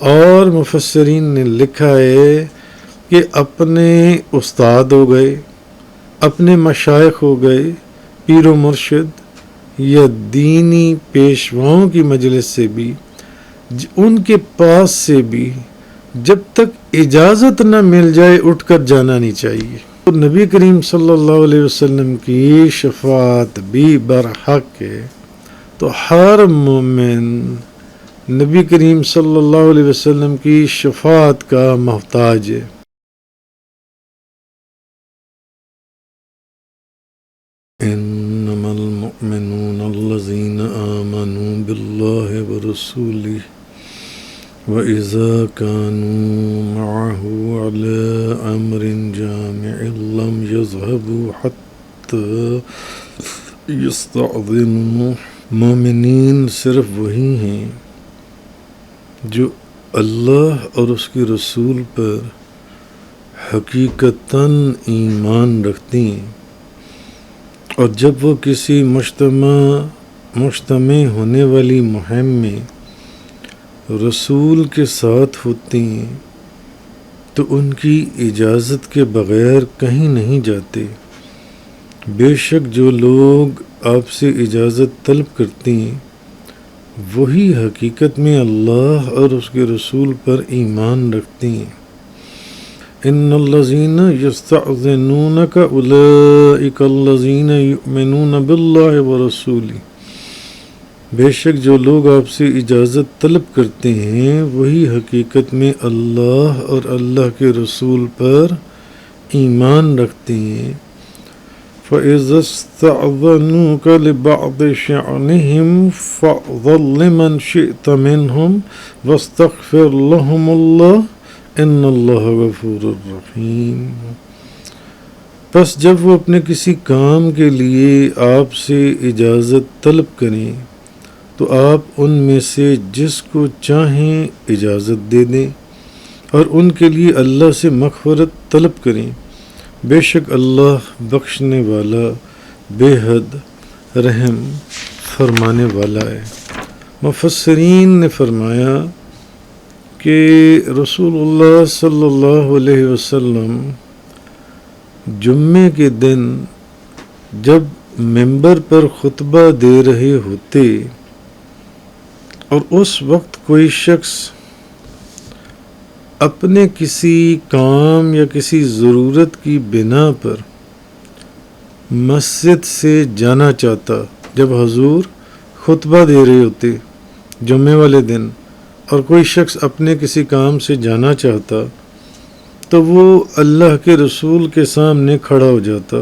اور مفسرین نے لکھا ہے کہ اپنے استاد ہو گئے، اپنے مشائخ ہو گئے، پیر و مرشد یا دینی پیشواؤں کی مجلس سے بھی، ان کے پاس سے بھی جب تک اجازت نہ مل جائے اٹھ کر جانا نہیں چاہیے۔ تو نبی کریم صلی اللہ علیہ وسلم کی شفاعت بھی برحق ہے، تو ہر مومن نبی کریم صلی اللہ علیہ وسلم کی شفاعت کا محتاج ہے۔ انما المؤمنون الذين آمنوا بالله ورسوله وإذا كانوا معه على أمر جامع لم يذهبوا حتى يستأذنوه۔ مومنین صرف وہی ہیں جو اللہ اور اس کے رسول پر حقیقتاً ایمان رکھتے ہیں، اور جب وہ کسی مجتمع ہونے والی مہم میں رسول کے ساتھ ہوتے ہیں تو ان کی اجازت کے بغیر کہیں نہیں جاتے۔ بے شک جو لوگ آپ سے اجازت طلب کرتے ہیں وہی حقیقت میں اللہ اور اس کے رسول پر ایمان رکھتے ہیں۔ ان الذین یستأذنونک اولئک الذین یؤمنون باللہ ورسولہ، بے شک جو لوگ آپ سے اجازت طلب کرتے ہیں وہی حقیقت میں اللہ اور اللہ کے رسول پر ایمان رکھتے ہیں۔ فَإِذَا اسْتَأْذَنُوكَ لِبَعْضِ شَأْنِهِمْ فَأْذَن لِمَنْ شِئْتَ مِنْهُمْ وَاسْتَغْفِرْ لَهُمُ اللَّهَ إِنَّ اللَّهَ غَفُورٌ رَحِيمٌ۔ پس جب وہ اپنے کسی کام کے لیے آپ سے اجازت طلب کریں تو آپ ان میں سے جس کو چاہیں اجازت دے دیں اور ان کے لیے اللہ سے مغفرت طلب کریں، بے شک اللہ بخشنے والا بے حد رحم فرمانے والا ہے۔ مفسرین نے فرمایا کہ رسول اللہ صلی اللہ علیہ وسلم جمعے کے دن جب ممبر پر خطبہ دے رہے ہوتے اور اس وقت کوئی شخص اپنے کسی کام یا کسی ضرورت کی بنا پر مسجد سے جانا چاہتا، جب حضور خطبہ دے رہے ہوتے جمعے والے دن اور کوئی شخص اپنے کسی کام سے جانا چاہتا تو وہ اللہ کے رسول کے سامنے کھڑا ہو جاتا،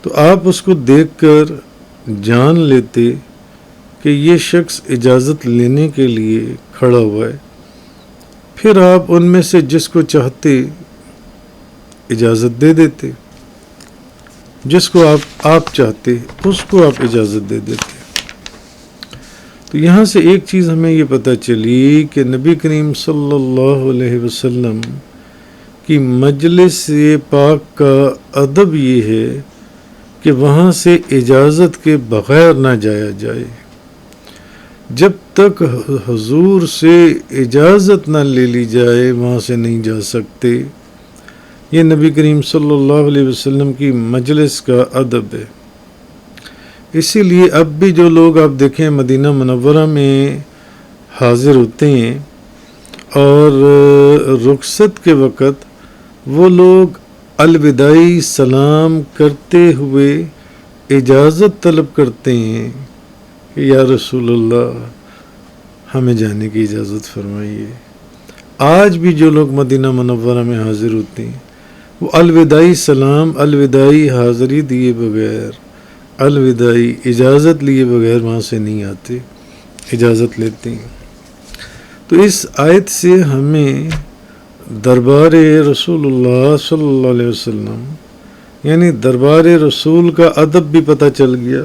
تو آپ اس کو دیکھ کر جان لیتے کہ یہ شخص اجازت لینے کے لیے کھڑا ہوا ہے، پھر آپ ان میں سے جس کو چاہتے اجازت دے دیتے، جس کو آپ چاہتے اس کو آپ اجازت دے دیتے۔ تو یہاں سے ایک چیز ہمیں یہ پتہ چلی کہ نبی کریم صلی اللہ علیہ وسلم کی مجلس پاک کا ادب یہ ہے کہ وہاں سے اجازت کے بغیر نہ جایا جائے۔ جب تک حضور سے اجازت نہ لے لی جائے وہاں سے نہیں جا سکتے۔ یہ نبی کریم صلی اللہ علیہ وسلم کی مجلس کا ادب ہے۔ اسی لیے اب بھی جو لوگ آپ دیکھیں مدینہ منورہ میں حاضر ہوتے ہیں اور رخصت کے وقت وہ لوگ الوداعی سلام کرتے ہوئے اجازت طلب کرتے ہیں کہ یا رسول اللہ ہمیں جانے کی اجازت فرمائیے۔ آج بھی جو لوگ مدینہ منورہ میں حاضر ہوتے ہیں وہ الوداعی سلام، الوداعی حاضری دیے بغیر، الوداعی اجازت لیے بغیر وہاں سے نہیں آتے، اجازت لیتے ہیں۔ تو اس آیت سے ہمیں دربار رسول اللہ صلی اللہ علیہ وسلم یعنی دربار رسول کا ادب بھی پتہ چل گیا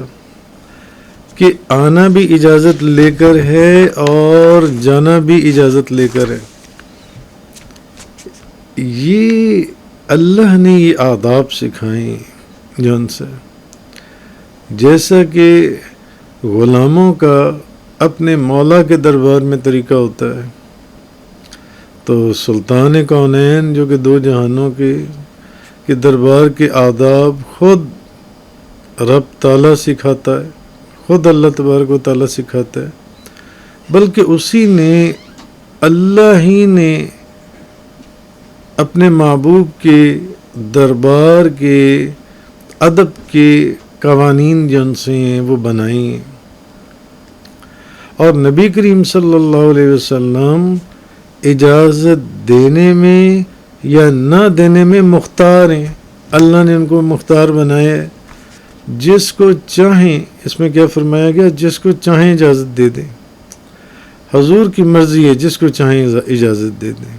کہ آنا بھی اجازت لے کر ہے اور جانا بھی اجازت لے کر ہے۔ یہ اللہ نے یہ آداب سکھائیں جون سے، جیسا کہ غلاموں کا اپنے مولا کے دربار میں طریقہ ہوتا ہے تو سلطان کونین جو کہ دو جہانوں کے دربار کے آداب خود رب تعالیٰ سکھاتا ہے، خود اللہ تبارک و تعالیٰ سکھاتا ہے، بلکہ اسی نے اللہ ہی نے اپنے محبوب کے دربار کے ادب کے قوانین جو ان سے ہیں وہ بنائی ہیں، اور نبی کریم صلی اللہ علیہ وسلم اجازت دینے میں یا نہ دینے میں مختار ہیں۔ اللہ نے ان کو مختار بنایا ہے، جس کو چاہیں، اس میں کیا فرمایا گیا، جس کو چاہیں اجازت دے دیں، حضور کی مرضی ہے، جس کو چاہیں اجازت دے دیں۔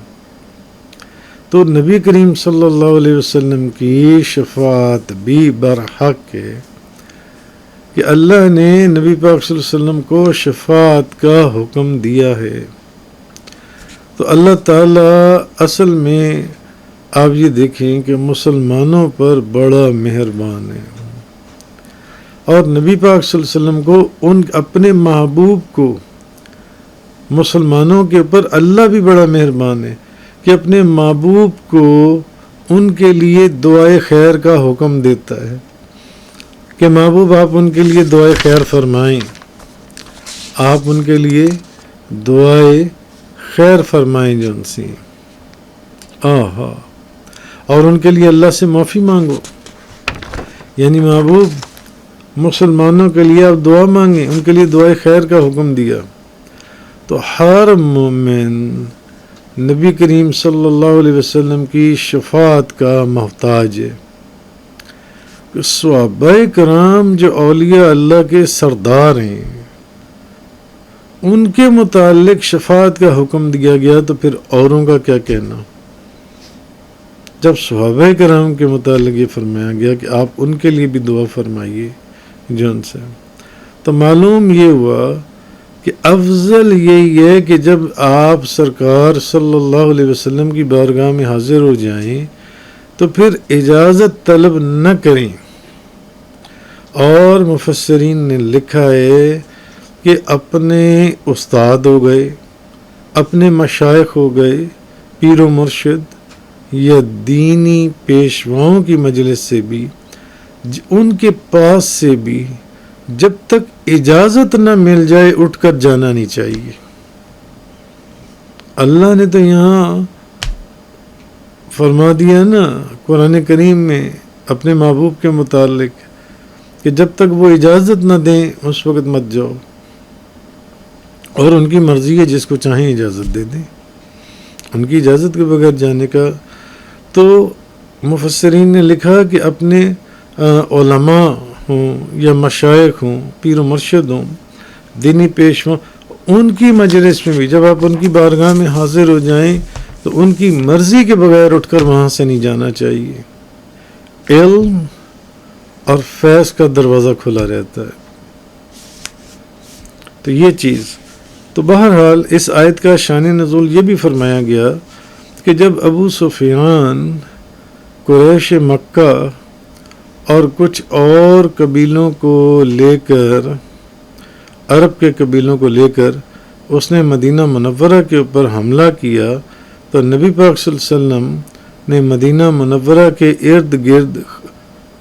تو نبی کریم صلی اللہ علیہ وسلم کی شفاعت بھی برحق ہے کہ اللہ نے نبی پاک صلی اللہ علیہ وسلم کو شفاعت کا حکم دیا ہے۔ تو اللہ تعالیٰ اصل میں آپ یہ دیکھیں کہ مسلمانوں پر بڑا مہربان ہے، اور نبی پاک صلی اللہ علیہ وسلم کو ان اپنے محبوب کو مسلمانوں کے اوپر اللہ بھی بڑا مہربان ہے کہ اپنے محبوب کو ان کے لیے دعائے خیر کا حکم دیتا ہے کہ محبوب آپ ان کے لیے دعائے خیر فرمائیں، آپ ان کے لیے دعائے خیر فرمائیں جو ان سے، اور ان کے لیے اللہ سے معافی مانگو، یعنی محبوب مسلمانوں کے لیے آپ دعا مانگیں، ان کے لیے دعائے خیر کا حکم دیا۔ تو ہر مومن نبی کریم صلی اللہ علیہ وسلم کی شفاعت کا محتاج ہے۔ صحابہ کرام جو اولیاء اللہ کے سردار ہیں، ان کے متعلق شفاعت کا حکم دیا گیا تو پھر اوروں کا کیا کہنا؟ جب صحابہ کرام کے متعلق یہ فرمایا گیا کہ آپ ان کے لیے بھی دعا فرمائیے جو ان سے، تو معلوم یہ ہوا کہ افضل یہی ہے کہ جب آپ سرکار صلی اللہ علیہ وسلم کی بارگاہ میں حاضر ہو جائیں تو پھر اجازت طلب نہ کریں۔ اور مفسرین نے لکھا ہے کہ اپنے استاد ہو گئے، اپنے مشائخ ہو گئے، پیر و مرشد یا دینی پیشواؤں کی مجلس سے بھی، ان کے پاس سے بھی جب تک اجازت نہ مل جائے اٹھ کر جانا نہیں چاہیے۔ اللہ نے تو یہاں فرما دیا نا قرآن کریم میں اپنے محبوب کے متعلق کہ جب تک وہ اجازت نہ دیں اس وقت مت جاؤ، اور ان کی مرضی ہے، جس کو چاہیں اجازت دے دیں، ان کی اجازت کے بغیر جانے کا۔ تو مفسرین نے لکھا کہ اپنے علماء ہوں یا مشائخ ہوں، پیر و مرشد ہوں، دینی پیشوا، ان کی مجلس میں بھی جب آپ ان کی بارگاہ میں حاضر ہو جائیں تو ان کی مرضی کے بغیر اٹھ کر وہاں سے نہیں جانا چاہیے۔ علم اور فیض کا دروازہ کھلا رہتا ہے۔ تو یہ چیز، تو بہرحال اس آیت کا شان نزول یہ بھی فرمایا گیا کہ جب ابو سفیان قریش مکہ اور کچھ اور قبیلوں کو لے کر، عرب کے قبیلوں کو لے کر اس نے مدینہ منورہ کے اوپر حملہ کیا، تو نبی پاک صلی اللہ علیہ وسلم نے مدینہ منورہ کے ارد گرد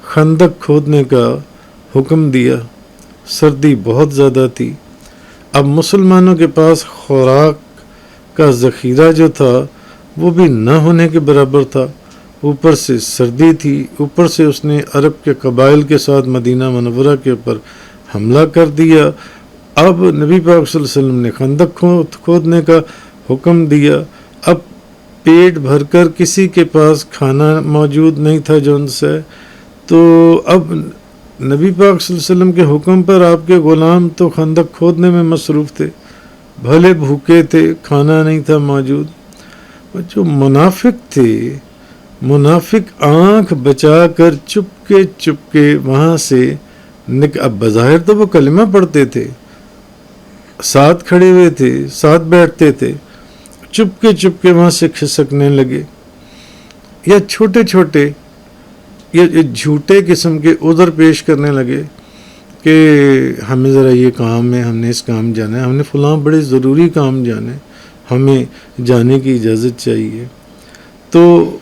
خندق کھودنے کا حکم دیا۔ سردی بہت زیادہ تھی، اب مسلمانوں کے پاس خوراک کا ذخیرہ جو تھا وہ بھی نہ ہونے کے برابر تھا، اوپر سے سردی تھی، اوپر سے اس نے عرب کے قبائل کے ساتھ مدینہ منورہ کے اوپر حملہ کر دیا۔ اب نبی پاک صلی اللہ علیہ وسلم نے خندق کھودنے کا حکم دیا۔ اب پیٹ بھر کر کسی کے پاس کھانا موجود نہیں تھا جو ان سے، تو اب نبی پاک صلی اللہ علیہ وسلم کے حکم پر آپ کے غلام تو خندق کھودنے میں مصروف تھے، بھلے بھوکے تھے، کھانا نہیں تھا موجود۔ جو منافق تھے، منافق آنکھ بچا کر چپ کے وہاں سے اب بظاہر تو وہ کلمہ پڑھتے تھے، ساتھ کھڑے ہوئے تھے، ساتھ بیٹھتے تھے، چپ کے وہاں سے کھسکنے لگے، یا چھوٹے یا جھوٹے قسم کے عذر پیش کرنے لگے کہ ہمیں ذرا یہ کام ہے، ہم نے اس کام جانا ہے، ہم نے فلاں بڑے ضروری کام جانا ہے، ہمیں جانے کی اجازت چاہیے۔ تو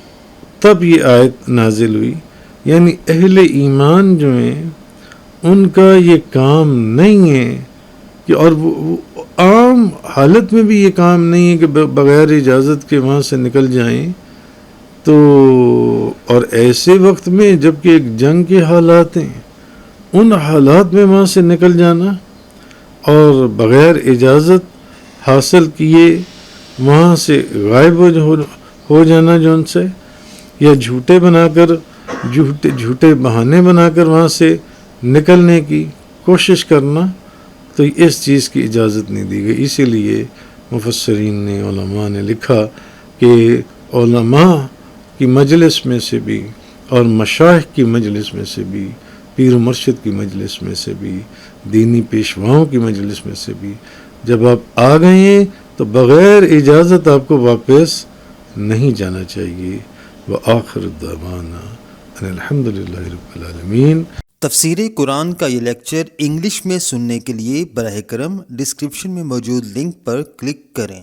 تب یہ آیت نازل ہوئی، یعنی اہل ایمان جو ہیں ان کا یہ کام نہیں ہے کہ، اور وہ عام حالت میں بھی یہ کام نہیں ہے کہ بغیر اجازت کے وہاں سے نکل جائیں۔ تو اور ایسے وقت میں جب کہ ایک جنگ کے حالات ہیں، ان حالات میں وہاں سے نکل جانا اور بغیر اجازت حاصل کیے وہاں سے غائب ہو جانا جو ان سے، یا جھوٹے بہانے بنا کر وہاں سے نکلنے کی کوشش کرنا، تو اس چیز کی اجازت نہیں دی گئی۔ اسی لیے مفسرین نے، علماء نے لکھا کہ علماء کی مجلس میں سے بھی اور مشائخ کی مجلس میں سے بھی، پیر و مرشد کی مجلس میں سے بھی، دینی پیشواؤں کی مجلس میں سے بھی، جب آپ آ گئے ہیں تو بغیر اجازت آپ کو واپس نہیں جانا چاہیے۔ وآخر دعوانا ان الحمد للہ رب العالمین۔ تفسیر قرآن کا یہ لیکچر انگلش میں سننے کے لیے براہ کرم ڈسکرپشن میں موجود لنک پر کلک کریں۔